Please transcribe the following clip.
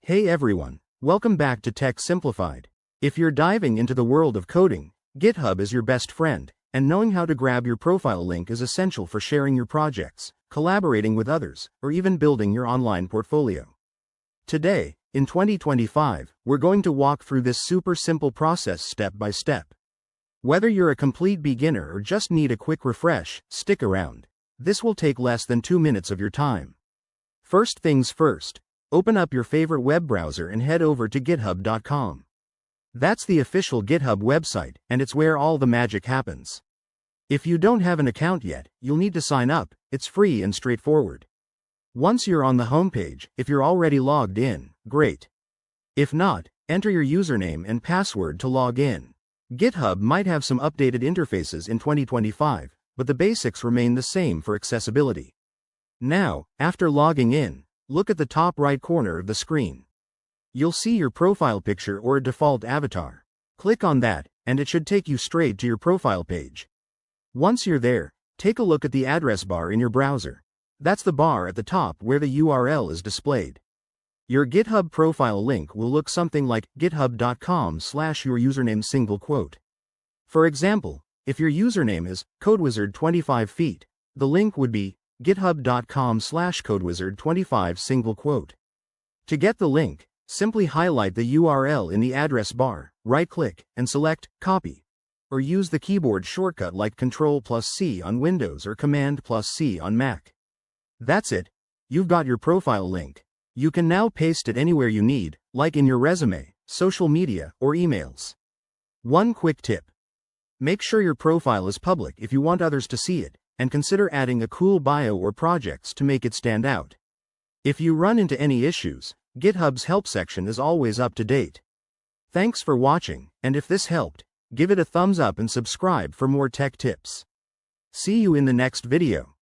Hey everyone, welcome back to Tech Simplified. If you're diving into the world of coding, GitHub is your best friend, and knowing how to grab your profile link is essential for sharing your projects, collaborating with others, or even building your online portfolio. Today, in 2025, we're going to walk through this super simple process step by step. Whether you're a complete beginner or just need a quick refresh, stick around. This will take less than 2 minutes of your time. First things first, open up your favorite web browser and head over to github.com. That's the official GitHub website, and it's where all the magic happens. If you don't have an account yet, you'll need to sign up. It's free and straightforward. Once you're on the homepage, if you're already logged in, great. If not, enter your username and password to log in. GitHub might have some updated interfaces in 2025, but the basics remain the same for accessibility. Now, after logging in, look at the top right corner of the screen. You'll see your profile picture or a default avatar. Click on that, and it should take you straight to your profile page. Once you're there, take a look at the address bar in your browser. That's the bar at the top where the URL is displayed. Your GitHub profile link will look something like github.com/your username single quote. For example, if your username is codewizard25feet, the link would be github.com/codewizard25 single quote. To get the link, simply highlight the URL in the address bar, right-click, and select Copy. Or use the keyboard shortcut like Ctrl+C on Windows or Command+C on Mac. That's it. You've got your profile link. You can now paste it anywhere you need, like in your resume, social media, or emails. One quick tip. Make sure your profile is public if you want others to see it, and consider adding a cool bio or projects to make it stand out. If you run into any issues, GitHub's help section is always up to date. Thanks for watching, and if this helped, give it a thumbs up and subscribe for more tech tips. See you in the next video.